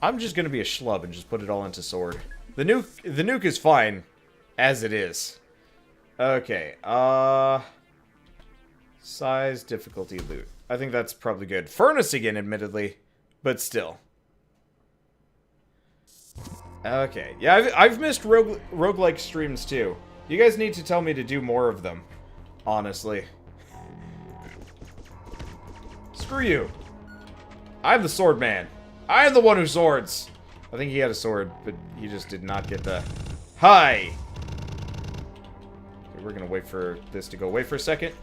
I'm just gonna be a schlub and just put it all into sword. The nuke is fine as it is. Okay, size, difficulty, loot. I think that's probably good. Furnace again, admittedly, but still. Okay, yeah, I've missed roguelike streams too. You guys need to tell me to do more of them, honestly. Screw you. I'm the sword man. I am the one who swords. I think he had a sword, but he just did not get the... Hi! Okay, we're gonna wait for this to go away for a second.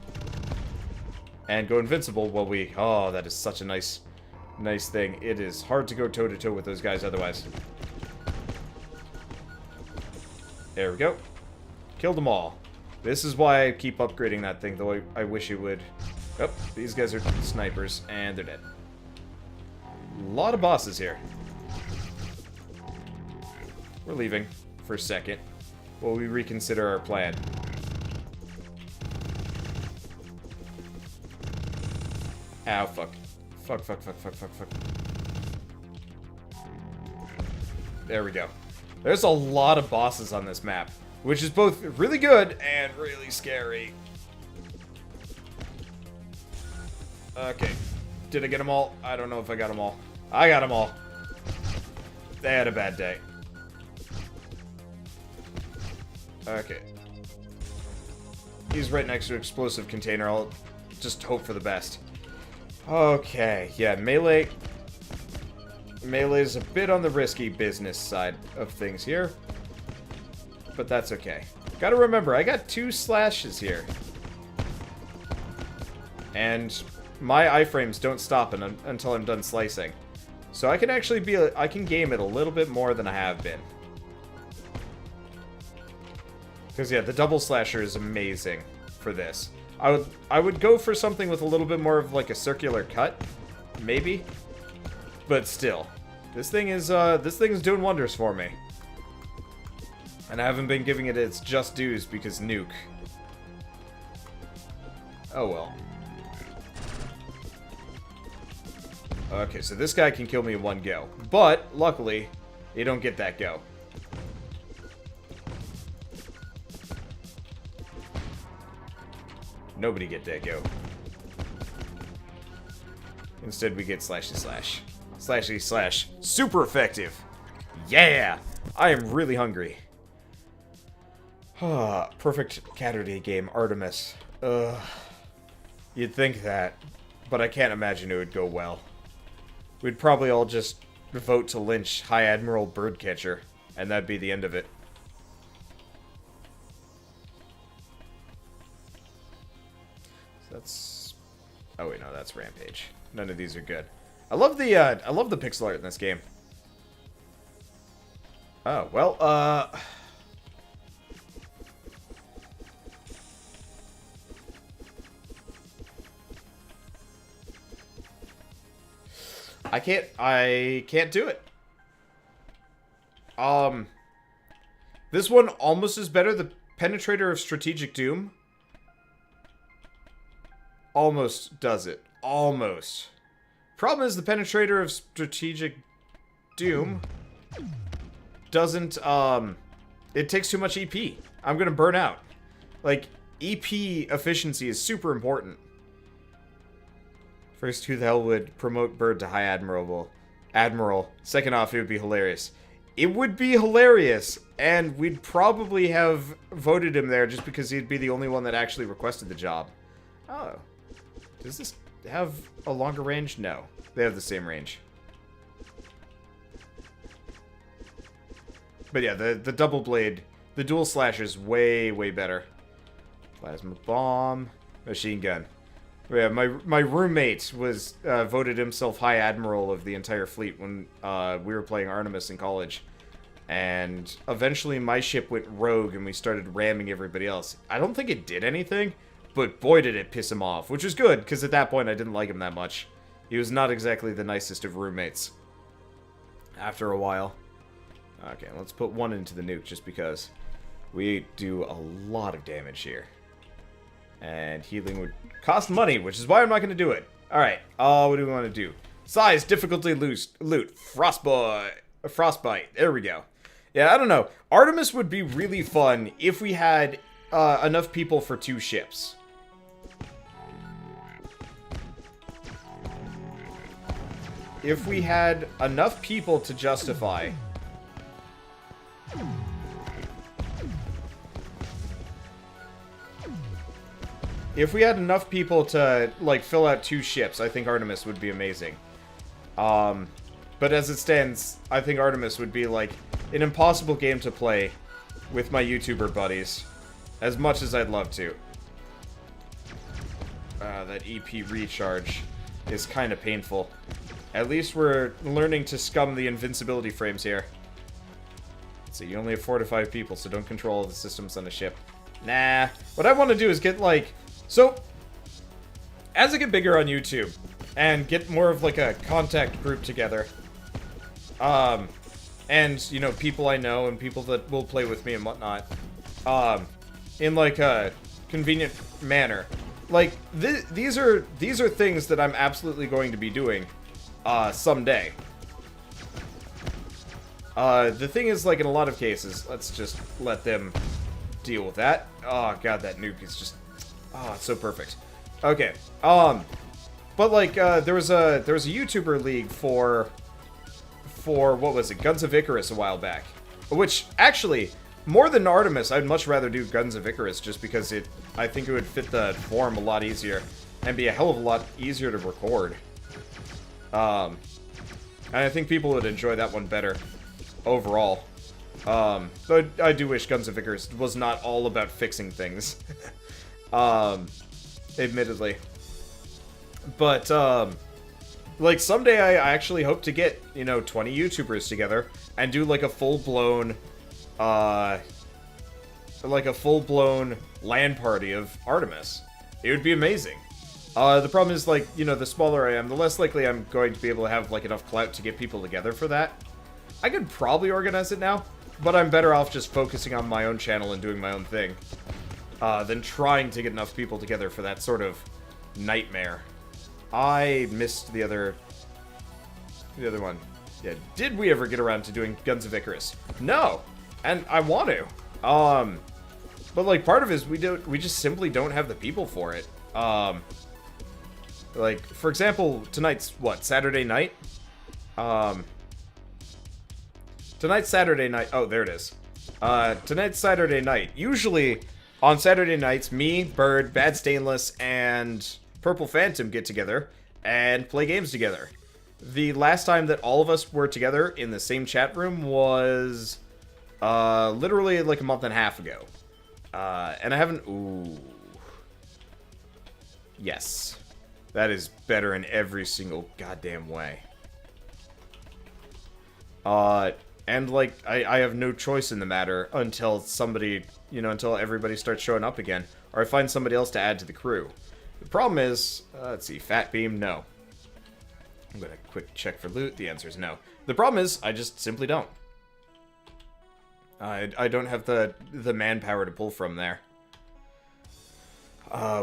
And go invincible while we... Oh, that is such a nice thing. It is hard to go toe-to-toe with those guys otherwise. There we go. Killed them all. This is why I keep upgrading that thing, though I wish it would. Oh, these guys are snipers, and they're dead. A lot of bosses here. We're leaving for a second while we reconsider our plan. Ow, fuck. Fuck. There we go. There's a lot of bosses on this map, which is both really good and really scary. Okay. Did I get them all? I don't know if I got them all. I got them all. They had a bad day. Okay. He's right next to an explosive container. I'll just hope for the best. Okay. Yeah, melee. Melee is a bit on the risky business side of things here. But that's okay. Gotta remember, I got 2 slashes here. And my iframes don't stop until I'm done slicing. So I can actually I can game it a little bit more than I have been. Because yeah, the double slasher is amazing for this. I would go for something with a little bit more of like a circular cut, maybe. But still, this thing is doing wonders for me. And I haven't been giving it its just dues because nuke. Oh well. Okay, so this guy can kill me in one go. But, luckily, you don't get that go. Nobody get that go. Instead, we get slashy slash. Slashy slash. Super effective. Yeah! I am really hungry. Perfect Caturday game, Artemis. Ugh. You'd think that, but I can't imagine it would go well. We'd probably all just vote to lynch High Admiral Birdcatcher, and that'd be the end of it. So that's... Oh wait, no, that's Rampage. None of these are good. I love the pixel art in this game. Oh, well, I can't do it. This one almost is better. The Penetrator of Strategic Doom almost does it. Almost. Problem is the Penetrator of Strategic Doom doesn't, it takes too much EP. I'm gonna burn out. Like, EP efficiency is super important. First, who the hell would promote Bird to High Admiral? Second off, it would be hilarious. It would be hilarious, and we'd probably have voted him there just because he'd be the only one that actually requested the job. Oh. Does this have a longer range? No. They have the same range. But yeah, the double blade, the dual slash is way, way better. Plasma bomb, machine gun. Yeah, my roommate was voted himself High Admiral of the entire fleet when we were playing Artemis in college. And eventually my ship went rogue and we started ramming everybody else. I don't think it did anything, but boy did it piss him off, which was good, because at that point I didn't like him that much. He was not exactly the nicest of roommates. After a while. Okay, let's put one into the nuke just because we do a lot of damage here. And healing would cost money, which is why I'm not going to do it. Alright, what do we want to do? Size, difficulty, loot, frostbite. There we go. Yeah, I don't know. Artemis would be really fun if we had enough people for 2 ships. If we had enough people to justify. If we had enough people to, like, fill out 2 ships, I think Artemis would be amazing. But as it stands, I think Artemis would be, like, an impossible game to play with my YouTuber buddies. As much as I'd love to. That EP recharge is kind of painful. At least we're learning to scum the invincibility frames here. Let's see, you only have 4 to 5 people, so don't control all the systems on a ship. Nah. What I want to do is get, like... So, as I get bigger on YouTube, and get more of, like, a contact group together, and, you know, people I know and people that will play with me and whatnot, in, like, a convenient manner. Like, these are things that I'm absolutely going to be doing, someday. The thing is, like, in a lot of cases, let's just let them deal with that. Oh, God, that nuke is just... Oh, it's so perfect. Okay. But like, there was a YouTuber league for what was it, Guns of Icarus a while back. Which, actually, more than Artemis, I'd much rather do Guns of Icarus just because I think it would fit the form a lot easier and be a hell of a lot easier to record. And I think people would enjoy that one better overall. Though I do wish Guns of Icarus was not all about fixing things. Admittedly. But, like, someday I actually hope to get, you know, 20 YouTubers together and do, like, a full-blown, LAN party of Artemis. It would be amazing. The problem is, like, you know, the smaller I am, the less likely I'm going to be able to have, like, enough clout to get people together for that. I could probably organize it now, but I'm better off just focusing on my own channel and doing my own thing. Than trying to get enough people together for that sort of nightmare. I missed the other one. Yeah, did we ever get around to doing Guns of Icarus? No! And I want to. But like part of it is we just simply don't have the people for it. Like, for example, tonight's what, Saturday night? Tonight's Saturday night. Oh, there it is. Tonight's Saturday night. Usually on Saturday nights, me, Bird, Bad Stainless, and Purple Phantom get together and play games together. The last time that all of us were together in the same chat room was literally like a month and a half ago. And I haven't... Ooh. Yes. That is better in every single goddamn way. And, like, I have no choice in the matter until somebody, you know, until everybody starts showing up again. Or I find somebody else to add to the crew. The problem is, let's see, Fat Beam, no. I'm gonna quick check for loot. The answer is no. The problem is, I just simply don't. I don't have the manpower to pull from there.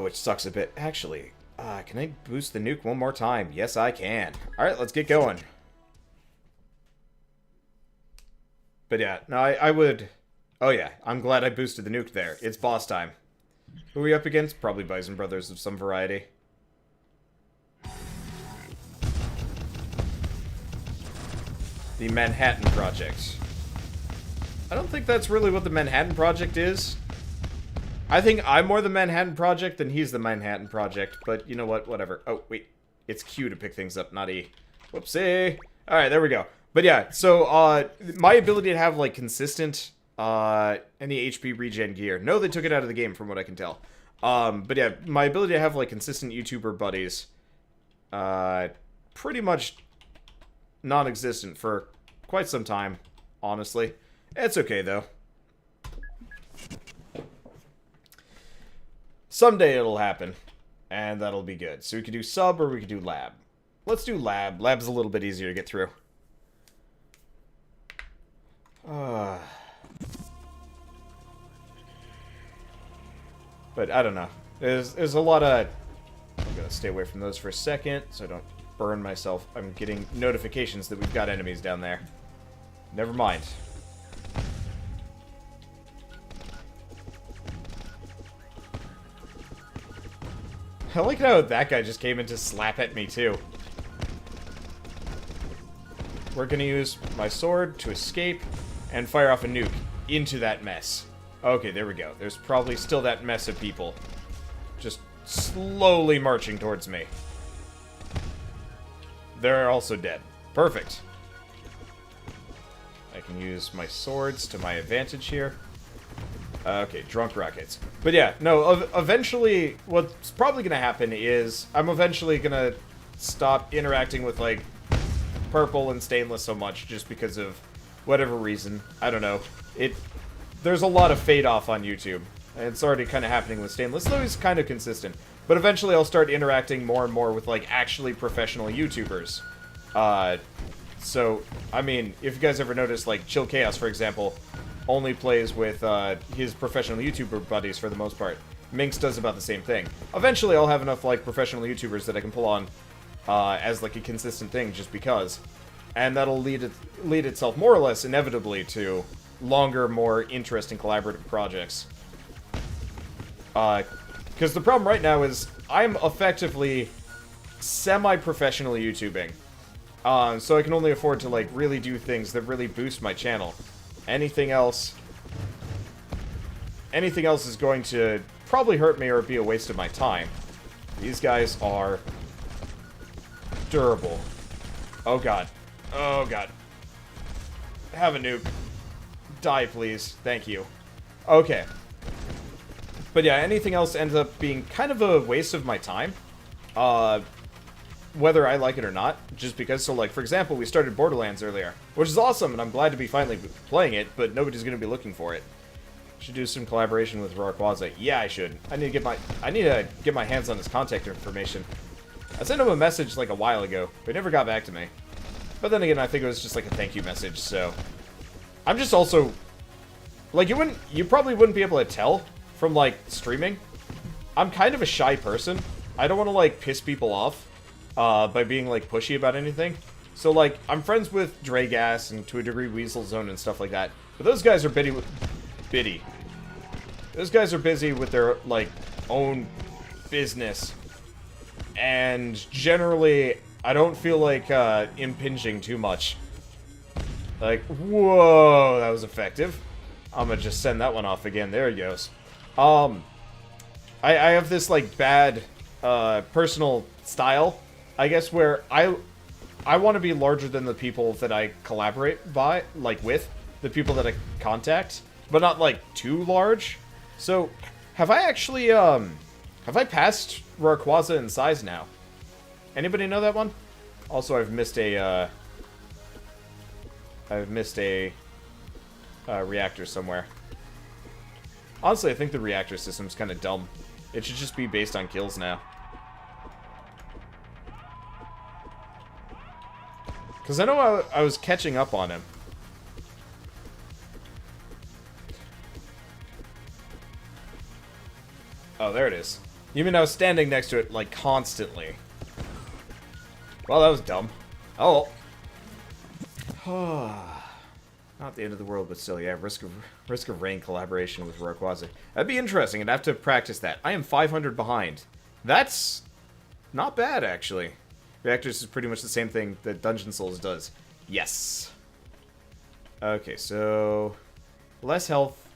Which sucks a bit. Actually, can I boost the nuke one more time? Yes, I can. Alright, let's get going. But yeah, no, I would... Oh yeah, I'm glad I boosted the nuke there. It's boss time. Who are we up against? Probably Bison Brothers of some variety. The Manhattan Project. I don't think that's really what the Manhattan Project is. I think I'm more the Manhattan Project than he's the Manhattan Project, but you know what? Whatever. Oh, wait. It's Q to pick things up, not E. Whoopsie. Alright, there we go. But yeah, so, my ability to have, like, consistent, any HP regen gear. No, they took it out of the game, from what I can tell. But yeah, my ability to have, like, consistent YouTuber buddies, pretty much non-existent for quite some time, honestly. It's okay, though. Someday it'll happen, and that'll be good. So we could do sub, or we could do lab. Let's do lab. Lab's a little bit easier to get through. But I don't know. There's a lot of... I'm gonna stay away from those for a second, so I don't burn myself. I'm getting notifications that we've got enemies down there. Never mind. I like how that guy just came in to slap at me, too. We're gonna use my sword to escape and fire off a nuke into that mess. Okay, there we go. There's probably still that mess of people just slowly marching towards me. They're also dead. Perfect. I can use my swords to my advantage here. Okay, drunk rockets. But yeah, no, eventually, what's probably gonna happen is I'm eventually gonna stop interacting with, like, purple and stainless so much just because of whatever reason. I don't know. There's a lot of fade off on YouTube. And it's already kind of happening with stainless, though he's kind of consistent. But eventually I'll start interacting more and more with, like, actually professional YouTubers. So, I mean, if you guys ever noticed, like, Chill Chaos, for example, only plays with his professional YouTuber buddies for the most part. Minx does about the same thing. Eventually I'll have enough, like, professional YouTubers that I can pull on as, like, a consistent thing just because. And that'll lead itself more or less inevitably to longer, more interesting collaborative projects. Because the problem right now is I'm effectively semi-professional YouTubing. So I can only afford to, like, really do things that really boost my channel. Anything else is going to probably hurt me or be a waste of my time. These guys are durable. Oh god. Oh god. Have a nuke. Die, please. Thank you. Okay. But yeah, anything else ends up being kind of a waste of my time. Whether I like it or not, just because. So, like, for example, we started Borderlands earlier, which is awesome, and I'm glad to be finally playing it, but nobody's going to be looking for it. Should do some collaboration with Rayquaza. Yeah, I should. I need to get my hands on his contact information. I sent him a message, like, a while ago, but he never got back to me. But then again, I think it was just, like, a thank you message, so... I'm just also... Like, you probably wouldn't be able to tell from, like, streaming. I'm kind of a shy person. I don't want to, like, piss people off. By being, like, pushy about anything. So, like, I'm friends with Dragass and, to a degree, Weasel Zone and stuff like that. But those guys are bitty. Those guys are busy with their, like, own business. And, generally, I don't feel like, impinging too much. Like, whoa, that was effective. I'm gonna just send that one off again. There he goes. I have this, like, bad, personal style, I guess, where I want to be larger than the people that I collaborate with, the people that I contact, but not, like, too large. So, have I actually, have I passed Rayquaza in size now? Anybody know that one? Also, I've missed a reactor somewhere. Honestly, I think the reactor system's kind of dumb. It should just be based on kills now. Because I know I was catching up on him. Oh, there it is. You mean I was standing next to it, like, constantly? Well, that was dumb. Oh. Not the end of the world, but still, yeah. Risk of Rain collaboration with Rayquaza. That'd be interesting. I'd have to practice that. I am 500 behind. That's not bad, actually. Reactors is pretty much the same thing that Dungeon Souls does. Yes. Okay, so... less health,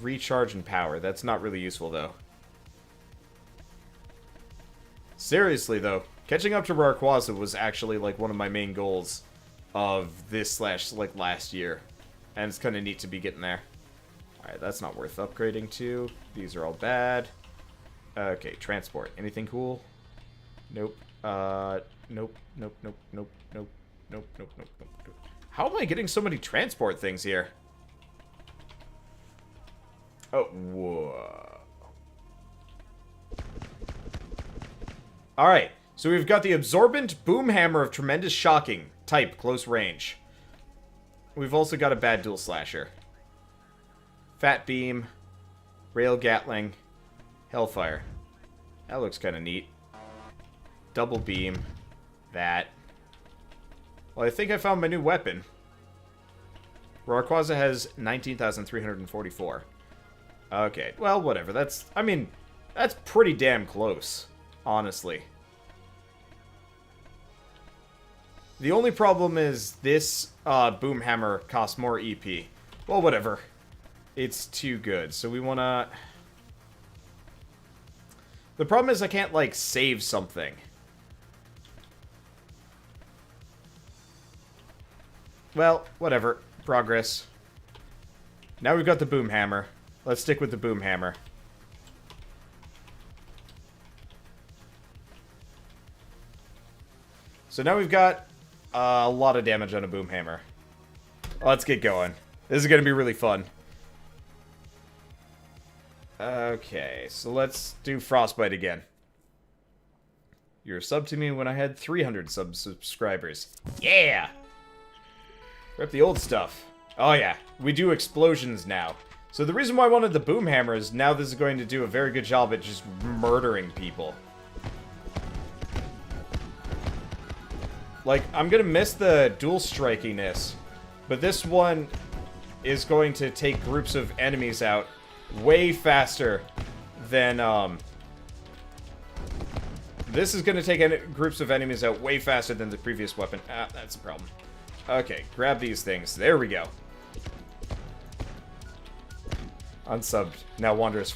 recharge, and power. That's not really useful, though. Seriously, though, catching up to Rayquaza was actually, like, one of my main goals of this / like, last year. And it's kind of neat to be getting there. Alright, that's not worth upgrading to. These are all bad. Okay, transport. Anything cool? Nope. Nope, nope, nope, nope, nope, nope, nope, nope, nope. How am I getting so many transport things here? Oh, whoa. Alright, so we've got the Absorbent Boom Hammer of Tremendous Shocking. Type, close range. We've also got a bad dual slasher. Fat Beam. Rail Gatling. Hellfire. That looks kind of neat. Double Beam. that. Well, I think I found my new weapon. Rayquaza has 19,344. Okay, well, whatever. That's, I mean, that's pretty damn close, honestly. The only problem is this boom hammer costs more EP. Well, whatever. It's too good. So we want to... The problem is I can't, like, save something. Well, whatever. Progress. Now we've got the boom hammer. Let's stick with the boom hammer. So now we've got a lot of damage on a boom hammer. Let's get going. This is going to be really fun. Okay, so let's do Frostbite again. You were sub to me when I had 300 subscribers. Yeah! Rep the old stuff. Oh yeah, we do explosions now. So the reason why I wanted the boom hammer is now this is going to do a very good job at just murdering people. Like, I'm gonna miss the dual strikiness, but this one is going to take groups of enemies out way faster than, this is gonna take groups of enemies out way faster than the previous weapon. Ah, that's a problem. Okay, grab these things. There we go. Unsubbed. Now Wander's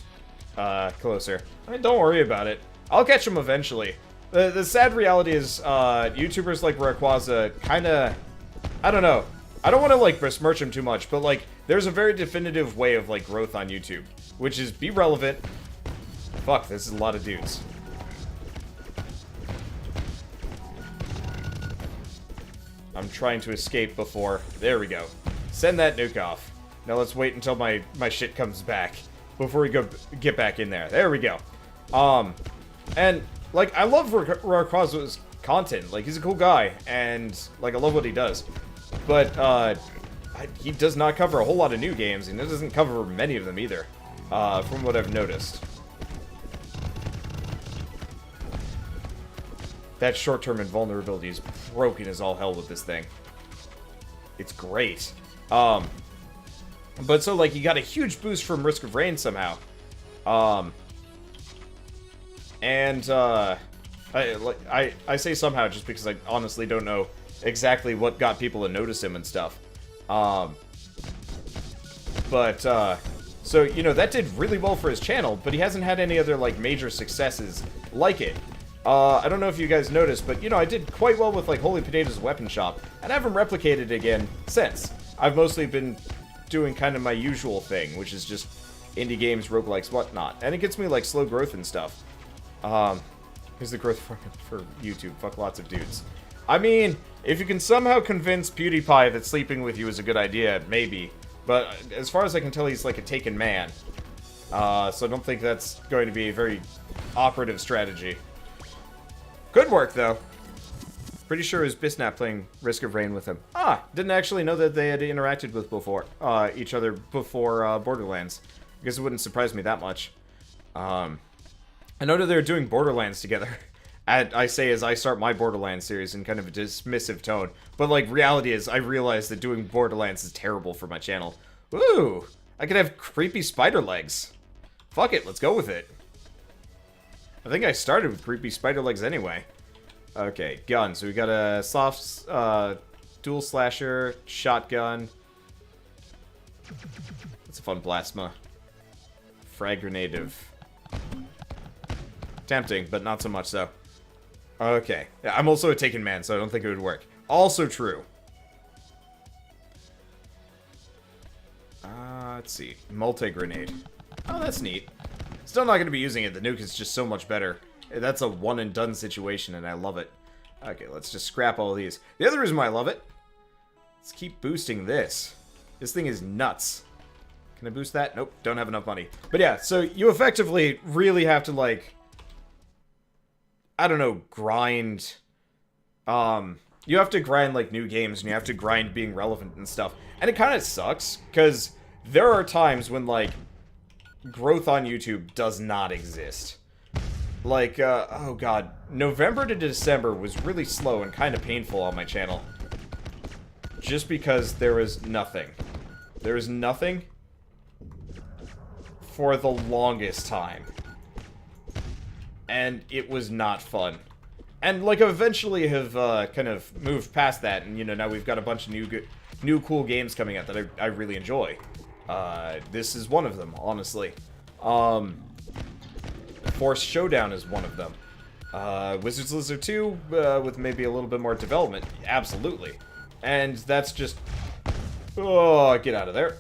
closer. I mean, don't worry about it. I'll catch him eventually. The sad reality is, YouTubers like Rayquaza kinda... I don't know. I don't want to, like, besmirch him too much, but, like, there's a very definitive way of, like, growth on YouTube. Which is, be relevant. Fuck, this is a lot of dudes. I'm trying to escape before... There we go. Send that nuke off. Now let's wait until my shit comes back before we get back in there. There we go. And, like, I love Rayquaza's content. Like, he's a cool guy, and, like, I love what he does. But, he does not cover a whole lot of new games, and he doesn't cover many of them either, from what I've noticed. That short-term invulnerability is broken as all hell with this thing. It's great. But so, like, you got a huge boost from Risk of Rain somehow. I say somehow just because I honestly don't know exactly what got people to notice him and stuff. So, you know, that did really well for his channel, but he hasn't had any other, like, major successes like it. I don't know if you guys noticed, but, you know, I did quite well with, like, Holy Potatoes Weapon Shop, and I haven't replicated again since. I've mostly been doing kind of my usual thing, which is just indie games, roguelikes, whatnot. And it gets me, like, slow growth and stuff. Here's the growth for YouTube. Fuck lots of dudes. I mean, if you can somehow convince PewDiePie that sleeping with you is a good idea, maybe. But as far as I can tell, he's like a taken man. So I don't think that's going to be a very operative strategy. Good work, though. Pretty sure it was Bisnap playing Risk of Rain with him. Ah, didn't actually know that they had interacted with each other before Borderlands. I guess it wouldn't surprise me that much. I know that they're doing Borderlands together. I say as I start my Borderlands series in kind of a dismissive tone. But, like, reality is, I realize that doing Borderlands is terrible for my channel. Ooh, I could have creepy spider legs. Fuck it, let's go with it. I think I started with creepy spider legs anyway. Okay, gun. So we got a soft dual slasher, shotgun. That's a fun plasma. Frag grenade of... Tempting, but not so much so. Okay. Yeah, I'm also a taken man, so I don't think it would work. Also true. Let's see. Multi-grenade. Oh, that's neat. Still not going to be using it. The nuke is just so much better. That's a one-and-done situation, and I love it. Okay, let's just scrap all these. The other reason why I love it... Let's keep boosting this. This thing is nuts. Can I boost that? Nope, don't have enough money. But yeah, so you effectively really have to, like... I don't know, grind... you have to grind, like, new games, and you have to grind being relevant and stuff. And it kind of sucks, because there are times when, like, growth on YouTube does not exist. Like, oh god, November to December was really slow and kind of painful on my channel. Just because there was nothing. There was nothing for the longest time. And it was not fun. And, like, eventually have, kind of moved past that, and, you know, now we've got a bunch of new cool games coming out that I really enjoy. This is one of them, honestly. Force Showdown is one of them. Wizard's Lizard 2, with maybe a little bit more development, absolutely. And that's just... Oh, get out of there.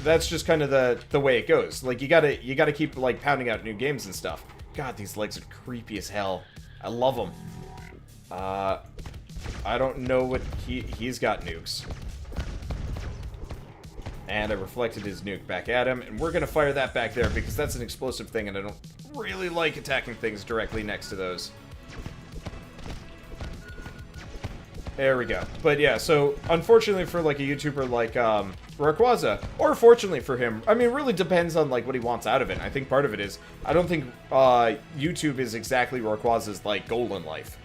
That's just kind of the way it goes. Like, you gotta keep, like, pounding out new games and stuff. God, these legs are creepy as hell. I love them. I don't know what he's got nukes. And I reflected his nuke back at him, and we're gonna fire that back there because that's an explosive thing, and I don't really like attacking things directly next to those. There we go. But yeah, so unfortunately for like a YouTuber like Rayquaza, or fortunately for him, I mean, it really depends on like what he wants out of it. I think part of it is I don't think YouTube is exactly Rayquaza's like goal in life.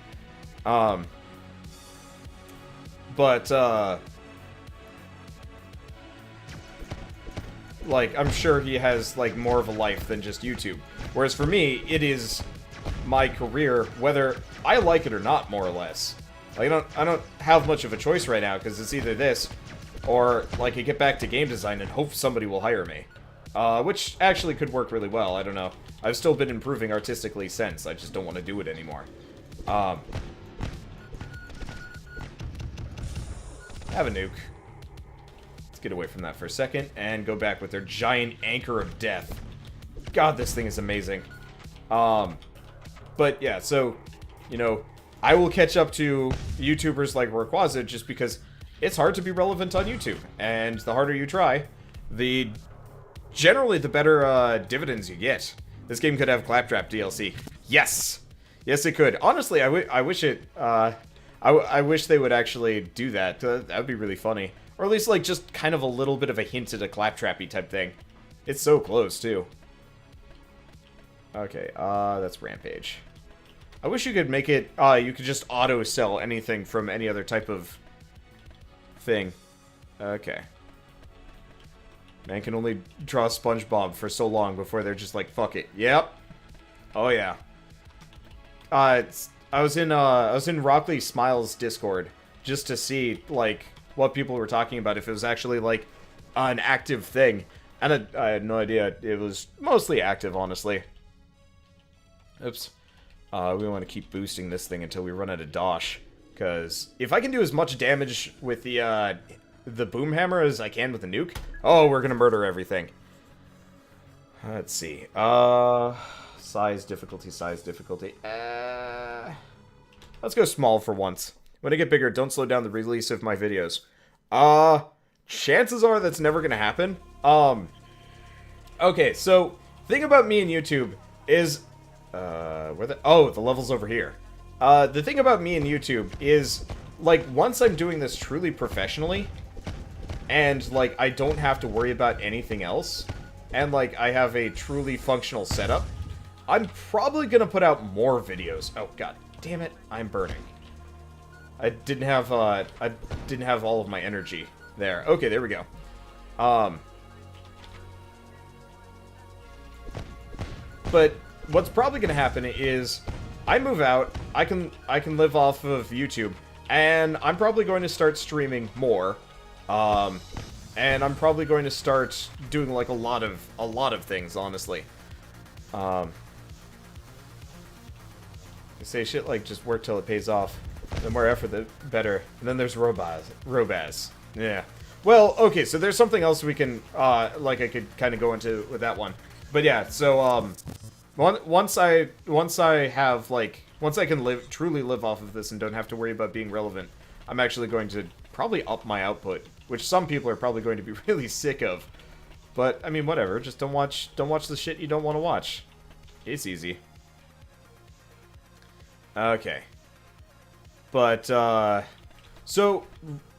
Like, I'm sure he has, like, more of a life than just YouTube. Whereas for me, it is my career, whether I like it or not, more or less. Like, I don't have much of a choice right now, because it's either this, or, like, I get back to game design and hope somebody will hire me. Which actually could work really well, I don't know. I've still been improving artistically since, I just don't want to do it anymore. Have a nuke. Get away from that for a second and go back with their giant anchor of death. God, this thing is amazing. But yeah, so, you know, I will catch up to YouTubers like Rayquaza just because it's hard to be relevant on YouTube, and the harder you try, generally the better dividends you get. This game could have Claptrap DLC. Yes, yes, it could. Honestly, I wish it. I wish they would actually do that. That would be really funny. Or at least, like, just kind of a little bit of a hint at a Claptrappy type thing. It's so close, too. Okay, that's Rampage. I wish you could make it, you could just auto-sell anything from any other type of thing. Okay. Man can only draw SpongeBob for so long before they're just like, fuck it. Yep. Oh, yeah. I was in Rockley Smiles Discord just to see, like, what people were talking about, if it was actually, like, an active thing. And I had no idea. It was mostly active, honestly. Oops. We want to keep boosting this thing until we run out of dosh. Because if I can do as much damage with the boom hammer as I can with the nuke, oh, we're going to murder everything. Let's see. Size, difficulty, size, difficulty. Let's go small for once. When I get bigger, don't slow down the release of my videos. Chances are that's never gonna happen. Okay, so, thing about me and YouTube is, the level's over here. The thing about me and YouTube is, like, once I'm doing this truly professionally, and, like, I don't have to worry about anything else, and, like, I have a truly functional setup, I'm probably gonna put out more videos. Oh, god damn it, I'm burning. I didn't have all of my energy there. Okay, there we go. But what's probably gonna happen is I move out, I can live off of YouTube, and I'm probably going to start streaming more. And I'm probably going to start doing like a lot of things, honestly. I say shit like just work till it pays off. The more effort, the better. And then there's Robaz. Yeah. Well, okay, so there's something else we can, like I could kind of go into with that one. But yeah, so, once I can truly live off of this and don't have to worry about being relevant, I'm actually going to probably up my output, which some people are probably going to be really sick of. But, I mean, whatever. Just don't watch the shit you don't want to watch. It's easy. Okay. But, so,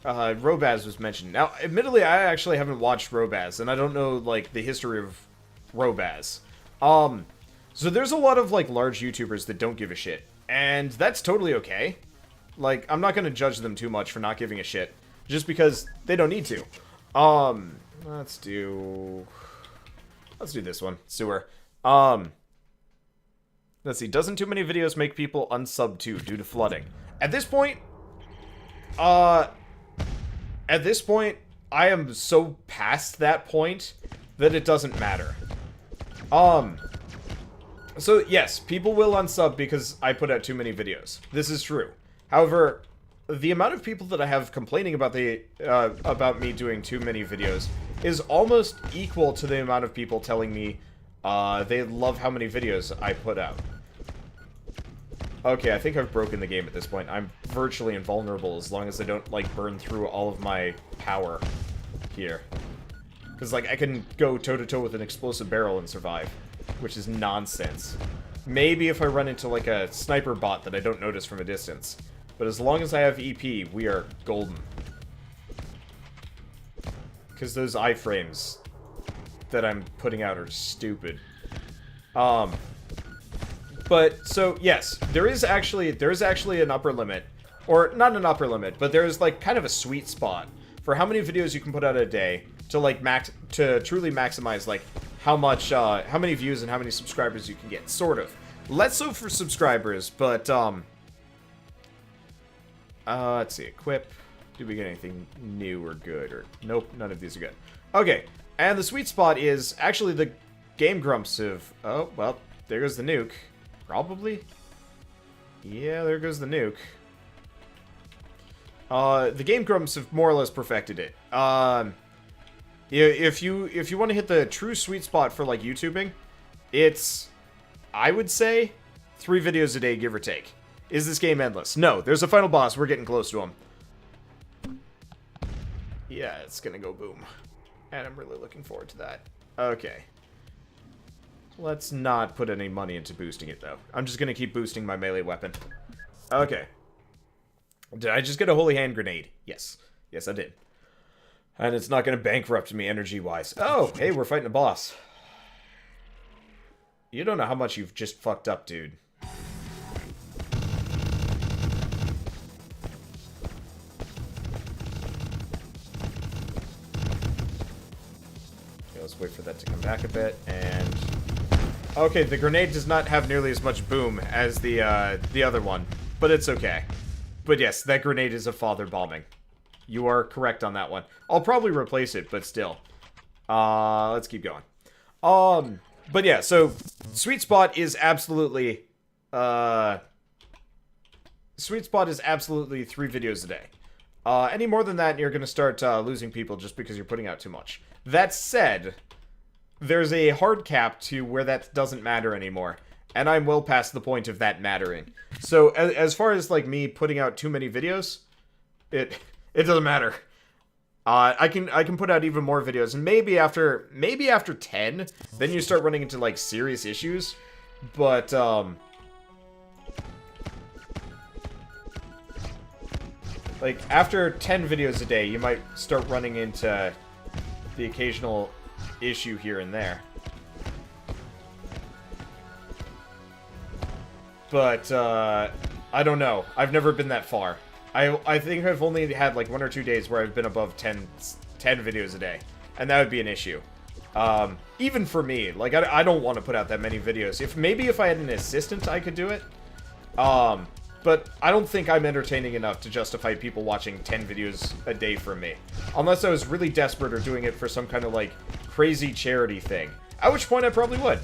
Robaz was mentioned. Now, admittedly, I actually haven't watched Robaz, and I don't know, like, the history of Robaz. So there's a lot of, like, large YouTubers that don't give a shit. And that's totally okay. Like, I'm not gonna judge them too much for not giving a shit. Just because they don't need to. Let's do this one. Sewer. Let's see. Doesn't too many videos make people unsub too due to flooding? At this point, I am so past that point that it doesn't matter. So yes, people will unsub because I put out too many videos. This is true. However, the amount of people that I have complaining about about me doing too many videos is almost equal to the amount of people telling me they love how many videos I put out. Okay, I think I've broken the game at this point. I'm virtually invulnerable as long as I don't, like, burn through all of my power here. Because, like, I can go toe-to-toe with an explosive barrel and survive, which is nonsense. Maybe if I run into, like, a sniper bot that I don't notice from a distance. But as long as I have EP, we are golden. Because those iframes that I'm putting out are stupid. But, so, yes, there is actually an upper limit. Or, not an upper limit, but there is, like, kind of a sweet spot for how many videos you can put out a day to, like, to truly maximize, like, how many views and how many subscribers you can get, sort of. Less so for subscribers, but, let's see, equip. Did we get anything new or good? Or, nope, none of these are good. Okay, and the sweet spot is actually the Game Grumps have, oh, well, there goes the nuke. Probably? Yeah, there goes the nuke. The Game Grumps have more or less perfected it. If you want to hit the true sweet spot for, like, YouTubing, it's, I would say, 3 videos a day, give or take. Is this game endless? No, there's a final boss. We're getting close to him. Yeah, it's gonna go boom. And I'm really looking forward to that. Okay. Let's not put any money into boosting it, though. I'm just gonna keep boosting my melee weapon. Okay. Did I just get a holy hand grenade? Yes. Yes, I did. And it's not gonna bankrupt me energy-wise. Oh, hey, we're fighting a boss. You don't know how much you've just fucked up, dude. Okay, let's wait for that to come back a bit, and... Okay, the grenade does not have nearly as much boom as the other one, but it's okay. But yes, that grenade is a father bombing. You are correct on that one. I'll probably replace it, but still. Let's keep going. But yeah, so sweet spot is absolutely sweet spot is absolutely 3 videos a day. Any more than that, you're gonna start losing people just because you're putting out too much. That said, there's a hard cap to where that doesn't matter anymore, and I'm well past the point of that mattering. So as far as, like, me putting out too many videos, it doesn't matter. I can put out even more videos, and maybe after 10, then you start running into, like, serious issues. But like, after 10 videos a day, you might start running into the occasional issue here and there. But I don't know. I've never been that far. I think I've only had, like, 1 or 2 days where I've been above 10 videos a day. And that would be an issue. Even for me. Like, I don't want to put out that many videos. Maybe if I had an assistant, I could do it. But I don't think I'm entertaining enough to justify people watching 10 videos a day from me. Unless I was really desperate or doing it for some kind of, like, crazy charity thing. At which point I probably would.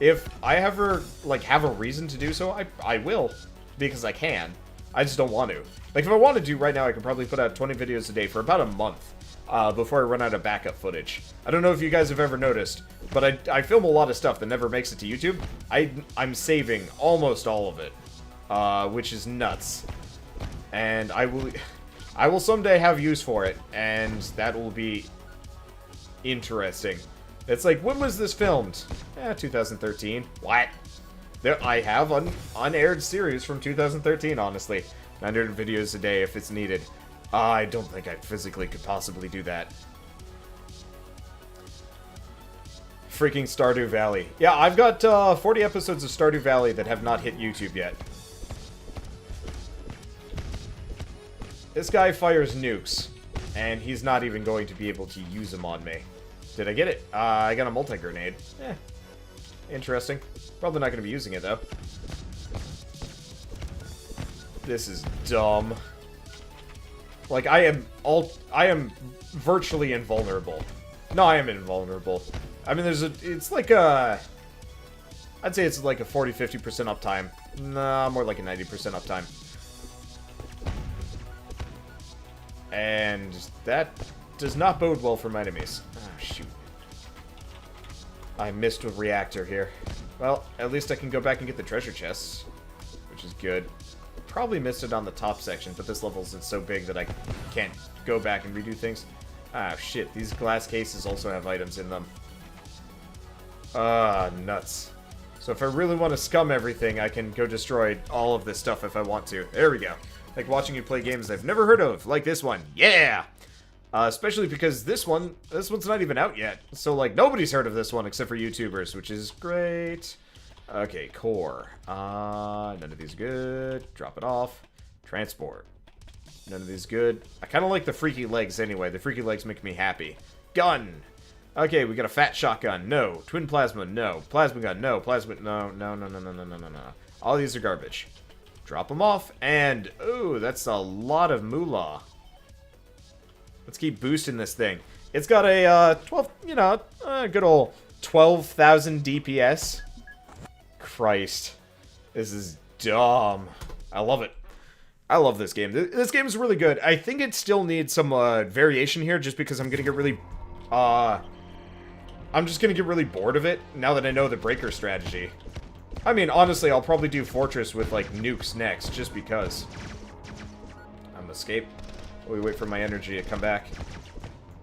If I ever, like, have a reason to do so, I will. Because I can. I just don't want to. Like, if I wanted to right now, I could probably put out 20 videos a day for about a month. Before I run out of backup footage. I don't know if you guys have ever noticed, but I film a lot of stuff that never makes it to YouTube. I'm saving almost all of it. Which is nuts. And I will someday have use for it, and that will be interesting. It's like, when was this filmed? 2013. What? I have unaired series from 2013, honestly. 900 videos a day if it's needed. I don't think I physically could possibly do that. Freaking Stardew Valley. Yeah, I've got 40 episodes of Stardew Valley that have not hit YouTube yet. This guy fires nukes, and he's not even going to be able to use them on me. Did I get it? I got a multi-grenade. Interesting. Probably not going to be using it, though. This is dumb. Like, I am virtually invulnerable. No, I am invulnerable. I mean, it's like a... I'd say it's like a 40-50% uptime. Nah, more like a 90% uptime. And that does not bode well for my enemies. Oh, shoot. I missed a reactor here. Well, at least I can go back and get the treasure chests, which is good. Probably missed it on the top section, but this level's so big that I can't go back and redo things. Ah, shit. These glass cases also have items in them. Ah, nuts. So if I really want to scum everything, I can go destroy all of this stuff if I want to. There we go. Like watching you play games I've never heard of, like this one. Yeah! Especially because this one's not even out yet. So, like, nobody's heard of this one except for YouTubers, which is great. Okay, core. None of these good. Drop it off. Transport. None of these good. I kind of like the freaky legs anyway. The freaky legs make me happy. Gun! Okay, we got a fat shotgun. No. Twin plasma. No. Plasma gun. No. Plasma. No. No. No. No. No. No. No. No. No. All these are garbage. Drop them off. And ooh, that's a lot of moolah. Let's keep boosting this thing. It's got a 12. You know, good old 12,000 DPS. Christ, this is dumb. I love it. I love this game. This game is really good. I think it still needs some variation here, just because I'm gonna get really. I'm just gonna get really bored of it now that I know the breaker strategy. I mean, honestly, I'll probably do Fortress with, like, nukes next, just because. I'm gonna escape. We wait for my energy to come back.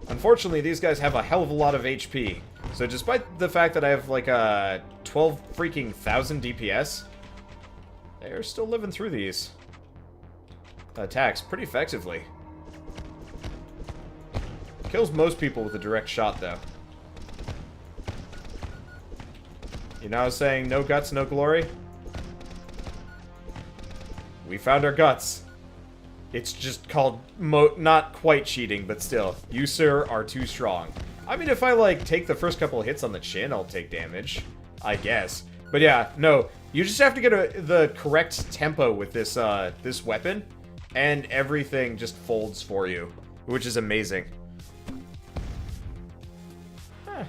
Unfortunately, these guys have a hell of a lot of HP. So despite the fact that I have, like, a 12 freaking thousand DPS, they're still living through these attacks pretty effectively. Kills most people with a direct shot, though. You know, I was saying no guts, no glory. We found our guts. It's just called not quite cheating, but still. You, sir, are too strong. I mean, if I, like, take the first couple of hits on the chin, I'll take damage. I guess. But yeah, no. You just have to get the correct tempo with this, this weapon, and everything just folds for you, which is amazing. Huh.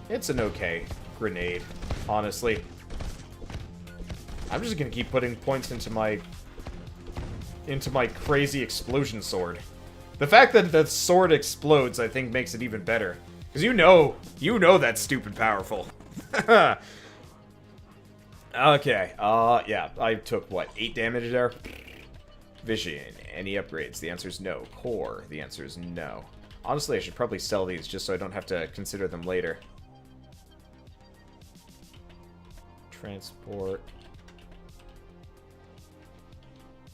It's an okay grenade, honestly. I'm just gonna keep putting points into my crazy explosion sword. The fact that the sword explodes, I think, makes it even better. Because you know that's stupid powerful. Okay, yeah, I took, what, 8 damage there? Vision, any upgrades? The answer is no. Core, the answer is no. Honestly, I should probably sell these just so I don't have to consider them later. Transport.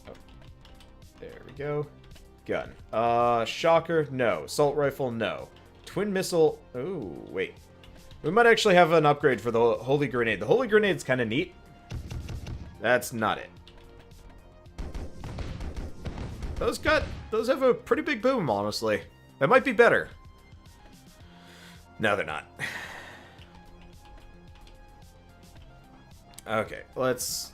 Oh, there we go. Gun. Shocker, no. Assault rifle, no. Twin missile, ooh, wait. We might actually have an upgrade for the Holy Grenade. The Holy Grenade's kind of neat. That's not it. Those have a pretty big boom, honestly. That might be better. No, they're not. Okay, let's...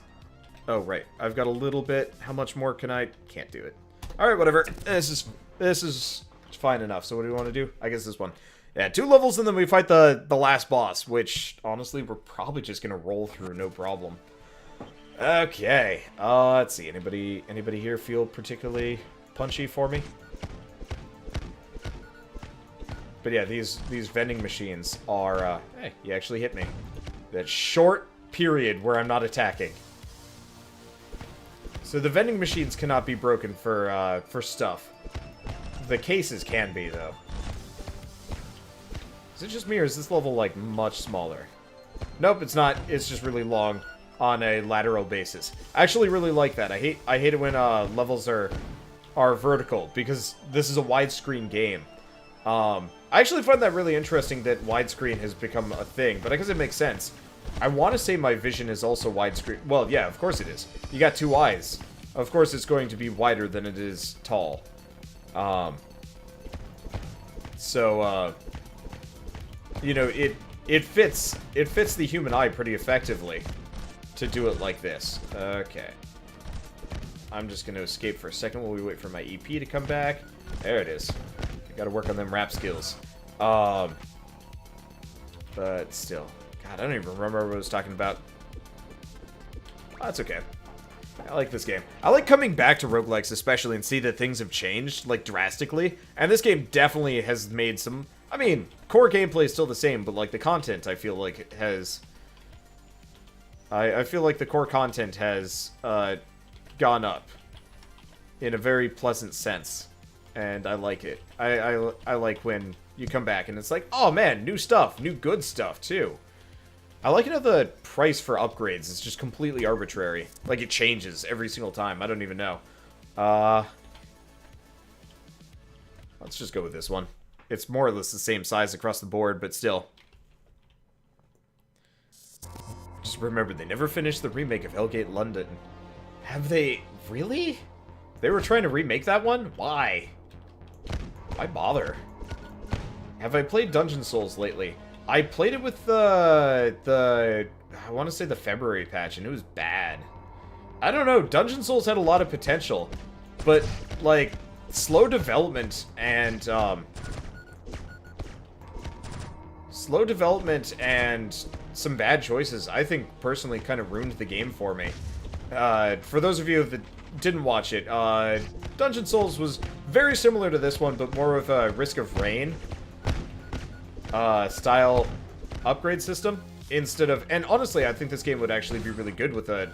Oh, right. I've got a little bit. How much more can I... Can't do it. Alright, whatever. This is fine enough. So what do we want to do? I guess this one. Yeah, 2 levels and then we fight the last boss, which, honestly, we're probably just gonna roll through, no problem. Okay. Let's see. Anybody here feel particularly punchy for me? But yeah, these vending machines are, hey, you actually hit me. That short period where I'm not attacking. So the vending machines cannot be broken for stuff. The cases can be, though. Is it just me, or is this level, like, much smaller? Nope, it's not. It's just really long on a lateral basis. I actually really like that. I hate it when levels are vertical, because this is a widescreen game. I actually find that really interesting that widescreen has become a thing, but I guess it makes sense. I want to say my vision is also widescreen. Well, yeah, of course it is. You got 2 eyes. Of course it's going to be wider than it is tall. You know, it fits the human eye pretty effectively to do it like this. Okay. I'm just going to escape for a second while we wait for my EP to come back. There it is. I gotta work on them rap skills. But still. God, I don't even remember what I was talking about. Oh, that's okay. I like this game. I like coming back to roguelikes especially and see that things have changed, like, drastically. And this game definitely has made some... I mean, core gameplay is still the same, but, like, the content, I feel like, it has... I feel like the core content has, gone up. In a very pleasant sense. And I like it. I like when you come back and it's like, oh man, new stuff, new good stuff, too. I like it how the price for upgrades is just completely arbitrary. Like, it changes every single time. I don't even know. Let's just go with this one. It's more or less the same size across the board, but still. Just remember, they never finished the remake of Hellgate London. Have they? Really? They were trying to remake that one? Why? Why bother? Have I played Dungeon Souls lately? I played it with I want to say the February patch, and it was bad. I don't know, Dungeon Souls had a lot of potential, but, like, slow development and some bad choices, I think, personally kind of ruined the game for me. For those of you that didn't watch it, Dungeon Souls was very similar to this one, but more of a Risk of Rain style upgrade system instead of... And honestly, I think this game would actually be really good with a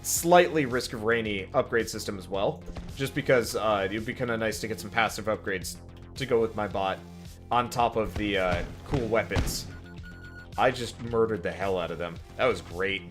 slightly Risk of Rainy upgrade system as well. Just because it would be kind of nice to get some passive upgrades to go with my bot on top of the cool weapons. I just murdered the hell out of them. That was great.